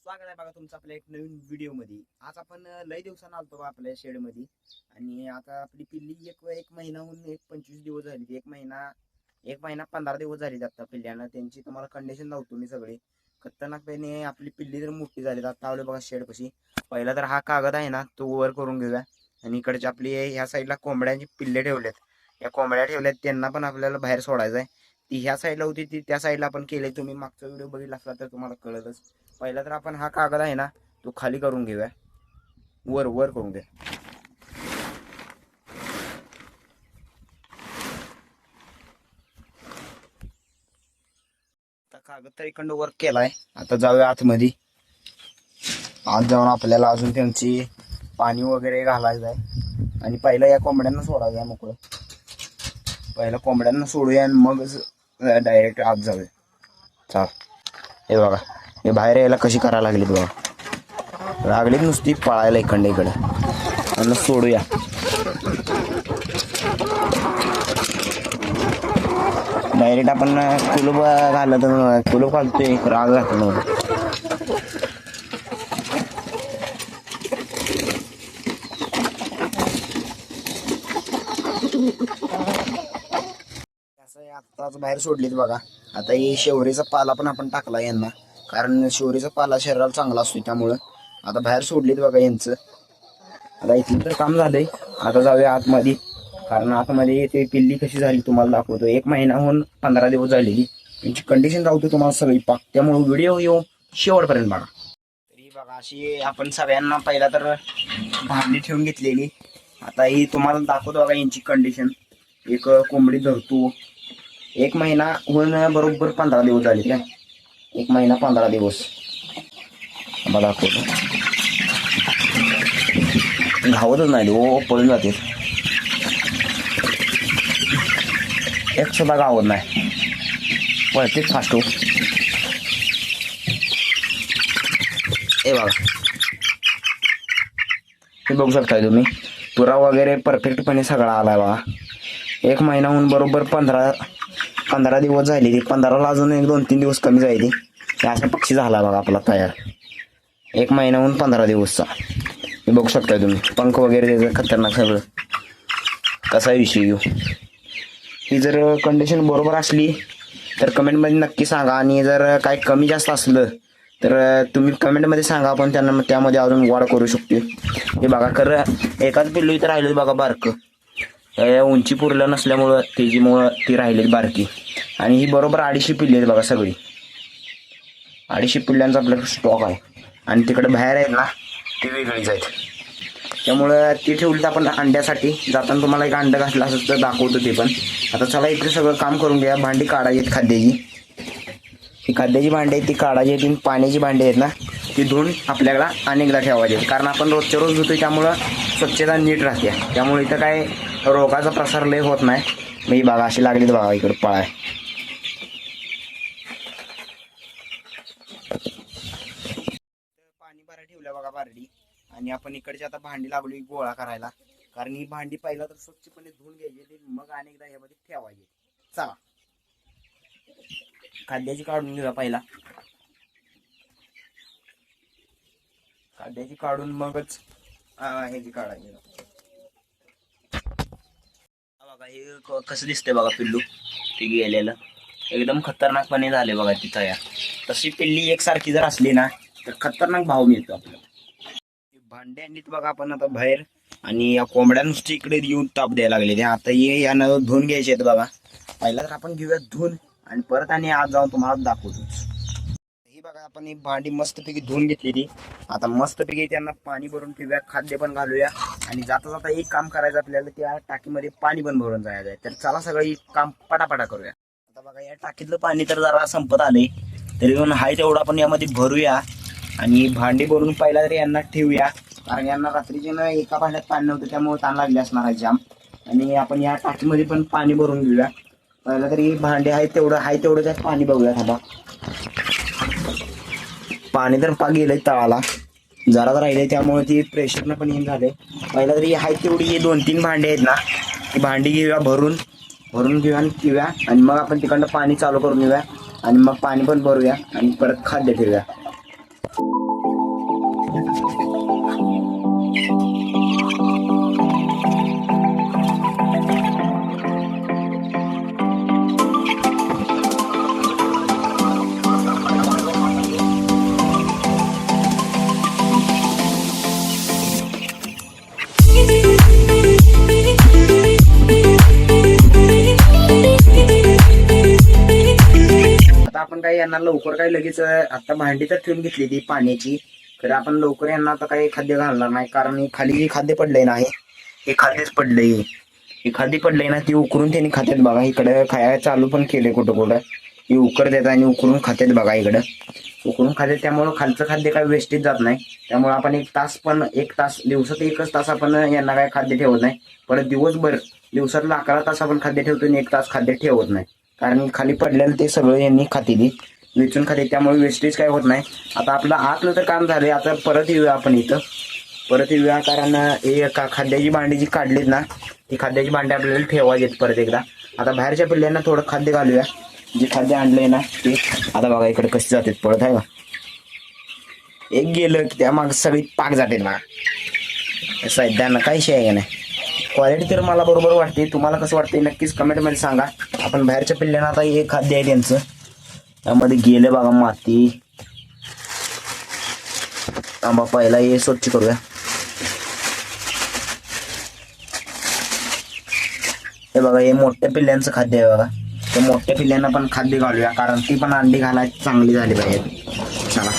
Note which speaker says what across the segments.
Speaker 1: स्वागत आहे बघा तुमचं आपल्या एक नवीन व्हिडिओ मध्ये। आज आपण लय दिवसांनी आलतो बघा आपल्या शेड मध्ये आणि आता आपली पिल्ली एक महिनाहून 25 दिवस झाली। एक महिना 15 दिवस झाली आता पिल्ल्यानं। त्यांची तुम्हाला कंडिशन लावतो मी सगळी खतरनाकपणे। आपली पिल्ली तर मोठी झाली। आता आवले बघा शेड पशी। पहिला तर हा कागद आहे ना तो वर करून घेऊया आणि इकडचे आपली ह्या साईडला कोंबड्यांची पिल्ले ठेवलेत। या कोंबड्या ठेवल्यात त्यांना पण आपल्याला बाहेर सोडायचं आहे। ती ह्या साईडला होती ती त्या साईडला आपण केले। तुम्ही मागचा व्हिडिओ बघितला असला तर तुम्हाला कळलंच। पहिला तर आपण हा कागद आहे ना तो खाली करून घेऊया, वर वर करून घ्या। आता कागद तर इकडं वर केलाय। आता जाऊया आतमध्ये। आत जाऊन आपल्याला अजून त्यांची पाणी वगैरे घालायचं आहे आणि पहिला या कोंबड्यांना सोडायचं मोकळं। पहिला कोंबड्यांना सोडूया आणि मग डायरेक्ट आत जाऊया। चल हे बघा, हे बाहेर यायला कशी करायला लागलीत बघा। लागलीत नुसती पळायला इकडे इकडे आणि सोडूया। डायरेक्ट आपण कुलूप घालत कुलूप घालतोय राग घातलं। आत्ताच बाहेर सोडलीत बघा। आता हे शेवरीचा पाला पण आपण टाकला यांना, कारण शेवरीचा पाला शरीराला चांगला असतो त्यामुळं। आता बाहेर सोडलीत बघा यांचं। आता इथलं तर काम झालंय। आता जाऊया आतमध्ये, कारण आतमध्ये ते पिल्ली कशी झाली तुम्हाला दाखवतो। 1 महिनाहून 15 दिवस झालेली त्यांची कंडिशन दाखवतो तुम्हाला सगळी पाक। त्यामुळे व्हिडिओ येऊ शेवटपर्यंत बघा। तरी बघा अशी आपण सगळ्यांना पहिला तर भांडी ठेवून घेतलेली। आता ही तुम्हाला दाखवतो बघा यांची कंडिशन। एक कोंबडी धरतो 1 महिना होऊन बरोबर 15 दिवस झाले काय। 1 महिना 15 दिवस मला दाखवतो। घावतच नाही हो, पळून जाते। एक सुद्धा गावत नाही, पळते फास्ट हो। हे बघा, हे बघू शकताय तुम्ही तुरा वगैरे परफेक्टपणे सगळा आलाय बघा। 1 महिनाहून बरोबर 15 दिवस झाले। 15ला अजून 1-2-3 दिवस कमी जाईल। अशा पक्षी झाला बघा आपला तयार 1 महिनाहून 15 दिवसचा। हे बघू शकताय तुम्ही पंख वगैरे त्याचं खतरनाक सगळं। कसा विषय घेऊ, ही जर कंडिशन बरोबर असली तर कमेंटमध्ये नक्की सांगा। आणि जर काही कमी जास्त असलं तर तुम्ही कमेंटमध्ये सांगा, आपण त्यांना त्यामध्ये अजून वाढ करू शकतो। हे बघा खरं एकाच पिल्लू इथं राहिलं बघा बारकं। उंची पुरलं नसल्यामुळं तेजीमुळं ती राहिली बारकी। आणि ही बरोबर 250 पिल्ली आहेत बघा सगळी। 250 पिल्ल्यांचा आपल्याकडे स्टॉक आहे। आणि तिकडे बाहेर आहेत ना ती वेगळीच आहेत। त्यामुळं ती ठेवली आपण अंड्यासाठी। जाताना तुम्हाला एक अंडं घातलं असं तर दाखवतो ते पण। आता चला इकडे सगळं काम करून घ्या। भांडी काढायची आहेत खाद्याची। ही खाद्याची भांडी आहेत ती काढायची आहेत। पाण्याची भांडी आहेत ना ती धुवून आपल्याला अनेकदा ठेवायची आहेत, कारण आपण रोजच्या रोज धुतोय त्यामुळं स्वच्छता नीट राहते। त्यामुळे इथं काय रोगाचा प्रसार लय होत नाही। मी बघा अशी लागली तर बघा इकडे पळाय। पाणी भरा ठेवलं बघा बारडी। आणि आपण इकडची आता भांडी लागली गोळा करायला, कारण ही भांडी पहिला तर स्वच्छपणे धुवून घ्यायची मग अनेकदा ह्यामध्ये ठेवायची। चला खाद्याची काढून घेऊया पहिला। खाद्याची काढून मगच ह्याची काढायची। बघा हे कसं दिसतंय बघा पिल्लू ते गेलेलं। एकदम खतरनाकपणे झाले बघा ती तयार। तशी पिल्ली एकसारखी जर असली ना तर खतरनाक भाव मिळतो आपल्याला। भांडे आणलीत बघा आपण आता बाहेर। आणि या कोंबड्या नुसती इकडे येऊन ताप द्यायला लागले। आता यानं धुवून घ्यायचे आहेत बघा। पहिला तर आपण घेऊया धुवून आणि परत आणि आज जाऊन तुम्हाला दाखवतो। ही बघा आपण ही भांडी मस्तपैकी धुवून घेतलेली। आता मस्तपैकी त्यांना पाणी भरून ठेवूया, खाद्य पण घालूया आणि जाता जाता एक काम करायचं आपल्याला, त्या टाकीमध्ये पाणी पण भरून जायचं आहे। तर चला सगळं काम पटापटा करूया। आता बघा या टाकीतलं पाणी तर जरा संपत आलंय, तरी पण हाय तेवढं आपण यामध्ये भरूया आणि भांडी भरून पहिला तरी यांना ठेवूया, कारण यांना रात्रीचे ना एका भांड्यात पाणी नव्हतं त्यामुळे ताण लागले असणार आहे जाम। आणि आपण या टाकीमध्ये पण पाणी भरून घेऊया। पहिला तरी भांडे आहे तेवढं त्यात पाणी बघूया। थांबा, पाणी तर गेलंय तळाला, जरा राहिले त्यामुळे ती प्रेशरनं पण येऊन झाले। पहिला तरी आहे तेवढी 2-3 भांडी आहेत ना ती भांडी घेऊया भरून घेऊया आणि पिऊया आणि मग आपण तिकडनं पाणी चालू करून घेऊया आणि मग पाणी पण भरूया आणि परत खाद्य ठेवूया। आता आपण काही यांना लवकर काही लगेच आता भांडी तर ठेवून घेतली ती पाण्याची, तर आपण लवकर यांना आता काही खाद्य घालणार नाही, कारण हे खाली जे खाद्य पडलंय ना, हे खाद्यच पडलंय, हे खाद्य पडलंय ना, ती उकरून त्यांनी खात्यात बघा. इकडे खायला चालू पण केले कुठं कुठं, ही उकर देतात आणि उकरून खात्यात बघा. इकडं उकरून खात्यात, त्यामुळं खालचं खाद्य काही वेस्टेज जात नाही. त्यामुळे आपण एक तास दिवसात 1 तास आपण यांना काय खाद्य ठेवत नाही. परत दिवसातला 11 तास आपण खाद्य ठेवतो आणि 1 तास खाद्य ठेवत नाही, कारण खाली पडलेलं ते सगळं यांनी खाते, वेचून खाते, त्यामुळे वेस्टेज काय होत नाही. आता आपलं आतलं तर काम झालंय, आता परत येऊया आपण इथं, कारण हे खाद्याची भांडी जी काढलीत ना, ती खाद्याची भांडी आपल्याला ठेवायची परत एकदा. आता बाहेरच्या पिल्ल्यांना थोडं खाद्य घालूया, जे खाद्य आणलंय ना ते. आता बघा इकडे कसे जातात पळत, आहे का, एक गेलं की त्या माग सगळी पाक जाते ना. सध्यानं काही शे आहे नाही. क्वालिटी तर मला बरोबर वाटते, तुम्हाला कसं वाटते नक्कीच कमेंटमध्ये सांगा. आपण बाहेरच्या पिल्ल्यांना आता हे खाद्य आहे त्यांचं, त्यामध्ये गेलं बघा माती. आंबा पहिला हे स्वच्छ करूया. हे बघा हे मोठ्या पिल्ल्यांचं खाद्य आहे बघा, त्या मोठ्या पिल्ल्यांना पण खाद्य घालूया, कारण ती पण अंडी घालायची चांगली झाली पाहिजे. चला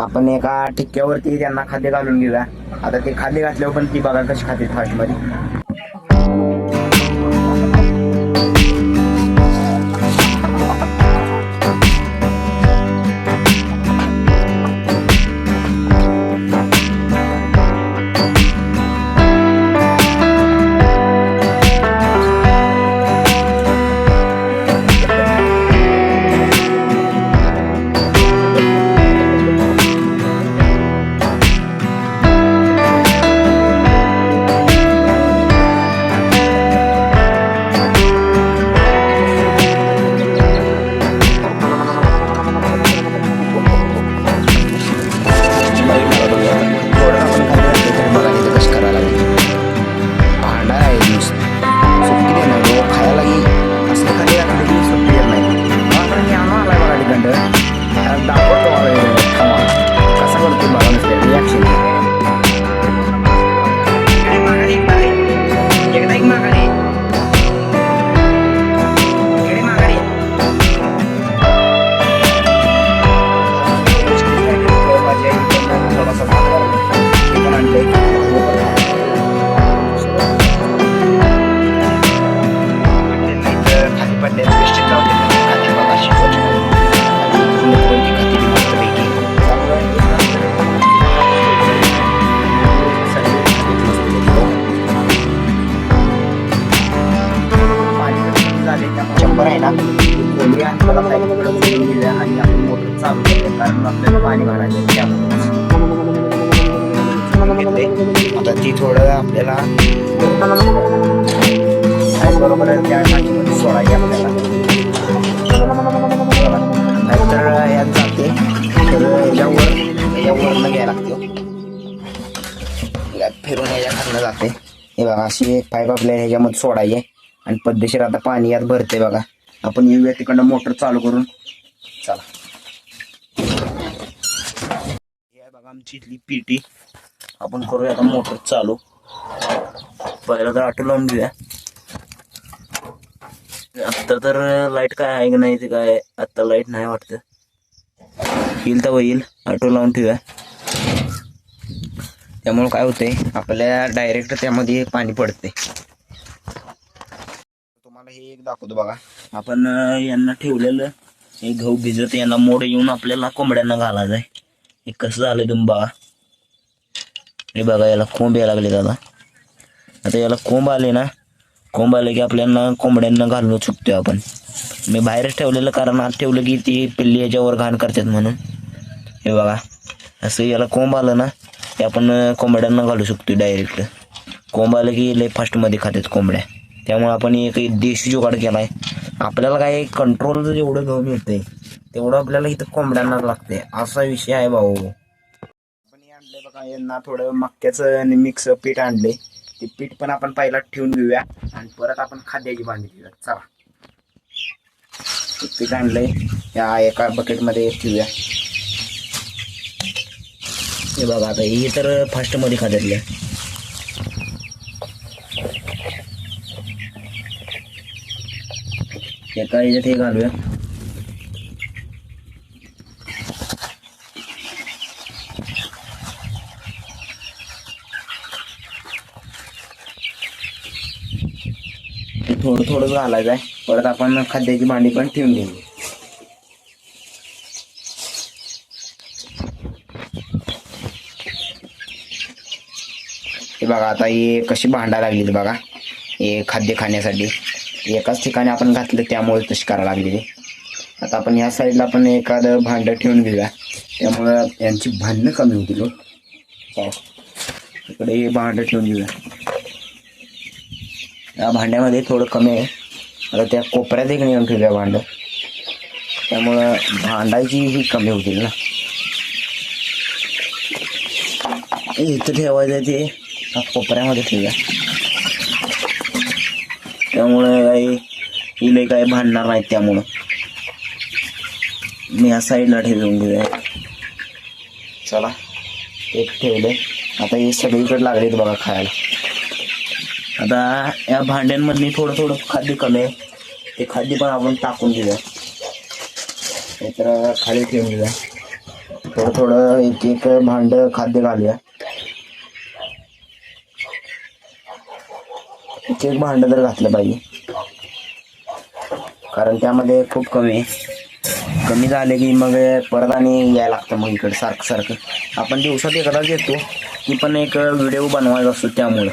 Speaker 1: आपण एका टिक्क्यावरती त्यांना खाद्य घालून घेऊया. आता ते खाद्य घातल्यावर पण ती बघा कशी खाते फास्ट मध्ये. चंबर आहे ना, खोली आपल्याला आणि आपण मोटर चालू केलं, कारण आपल्याला पाणी भरायचं त्यामुळे. आता ती थोडं आपल्याला बरोबर त्या टाकीमध्ये सोडायची आपल्याला. तर यात जाते, तर याच्यावरनं घ्यायला लागते, फिरून ह्याच्या खालनं जाते. हे बघा अशी पाईप आपल्याला ह्याच्यामध्ये सोडायचे आणि पद्धतशीर आता पाणी यात भरते बघा. आपण येऊया तिकडनं मोटर चालू करून. चला हे बघा आमची इथली पेटी, आपण करूया आता मोटर चालू. पहिला तर ऑटो लावून घेऊया. आता तर लाईट काय आहे की नाही ते काय, आता लाईट नाही वाटतं, येईल तर येईल. ऑटो लावून ठेवूया, त्यामुळे काय होतंय आपल्या डायरेक्ट त्यामध्ये पाणी पडते. तुम्हाला हे एक दाखवतो बघा. आपण यांना ठेवलेलं हे गहू भिजत, यांना मोड येऊन आपल्याला कोंबड्यांना घालायचं आहे. हे कसं झालंय तुम्ही बघा. हे बघा याला कोंब यायला लागले दादा. आता याला कोंब आले ना, कोंब आले की आपल्याला कोंबड्यांना घालू शकतो आपण. मी बाहेरच ठेवलेलं, कारण आत ठेवलं की ती पिल्ली याच्यावर घाण करतात म्हणून. हे बघा असं याला कोंब आलं ना, ते आपण कोंबड्यांना घालू शकतो डायरेक्ट. कोंब आलं की लय फास्टमध्ये खातात कोंबड्या, त्यामुळे आपण एक देशी जुगाड केला आहे. आपल्याला काय कंट्रोल जेवढं घेऊन येते तेवढं आपल्याला इथं कोंबड्यांना लागते, असा विषय आहे भाऊ. आपण हे आणलंय बघा, यांना थोडं मक्याचं मिक्स पीठ आणले, ते पीठ पण आपण पहिला ठेवून घेऊया आणि परत आपण खाद्याची भांडी ठेवूया. चला, पीठ आणलंय या एका बकेटमध्ये ठेवूया. हे बघा आता हे तर फास्ट मध्ये खाद्यातले एका ह्याच्यात हे घालूया. थोडं थोडंच घालायचं आहे. परत आपण खाद्याची भांडी पण ठेवून घेऊ. हे बघा आता हे कशी भांडा लागली बघा, हे खाद्य खाण्यासाठी एकाच ठिकाणी आपण घातलं त्यामुळे तशी करायला लागलेली. आता आपण ह्या साईडला पण एखादं भांडं ठेवून घेऊया, त्यामुळं यांची भांडणं कमी होतील. इकडे हे भांडं ठेवून घेऊया. या भांड्यामध्ये थोडं कमी आहे, आता त्या कोपऱ्यात एक नेऊन ठेवूया भांडं, त्यामुळं भांडायची ही कमी होतील ना. इथं ठेवायचं ते कोपऱ्यामध्ये ठेवूया, त्यामुळे काही इले काही भांडणार नाहीत. त्यामुळं मी या साईडला ठेवून घेऊया. चला, एक ठेवले. आता हे सगळीकडे लागलेत बघा खायला. आता या भांड्यांमध्ये थोडं थोडं खाद्य कमी आहे, ते खाद्य पण आपण टाकून घेऊया. तर खाली ठेवून घेऊया. थोडं थोडं एक एक भांड खाद्य घालूया. एक एक भांड तर घातलं पाहिजे, कारण त्यामध्ये खूप कमी आहे. कमी झाले की मग परत आणि यायला लागतं मग इकडे सारखं सारखं. आपण दिवसात एकदाच येतो, ती पण एक व्हिडिओ बनवायचा असतो त्यामुळे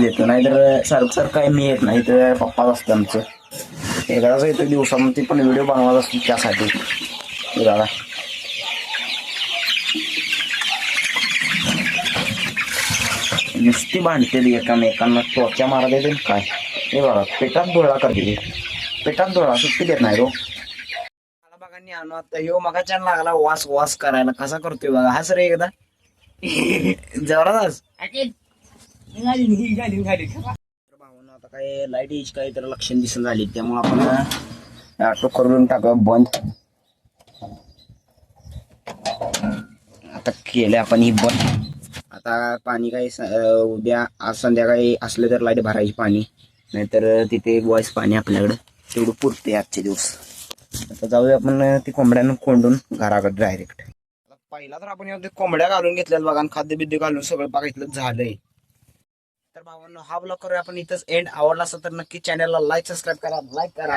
Speaker 1: येतो. नाहीतर सारखं सारखं काही मी येत नाही, तर पप्पाच असतं आमचं. एकदाच येतो दिवसामध्ये, ती पण व्हिडिओ बनवायचा असतो त्यासाठी. बघा नुसती भांडते एकामेकांना टोच्या मारा देते काय. हे बघा पेटात डोळा करते, पेटात डोळा सुट्टी देत नाही रो. मला बघा न्यानो आता ह्यो मगाच्या लागला वास वास करायला, कसा करतोय बघा. हा सर एकदा जवळच भावना. आता काय लाईट यायची काही तर लक्षण दिसून झाली, त्यामुळे आपण ऑटो करून टाकू बंद. आता केलं आपण ही बंद. आता पाणी काही उद्या आज संध्याकाळी असले तर लाईट भरायची पाणी, नाहीतर तिथे बॉयस पाणी आपल्याकडं तेवढं पुरते आजचे दिवस. आता जाऊया आपण ती कोंबड्यांना कोंडून घराकडे डायरेक्ट. पहिला तर आपण या कोंबड्या घालून घेतल्यात बघा, आणि खाद्य बिद्य घालून सगळं बघितलं झालंय. तर भावांनो हा ब्लॉग करूया आपण इथंच एंड. आवडला असेल तर नक्की चॅनलला लाईक सबस्क्राईब करा, लाईक करा.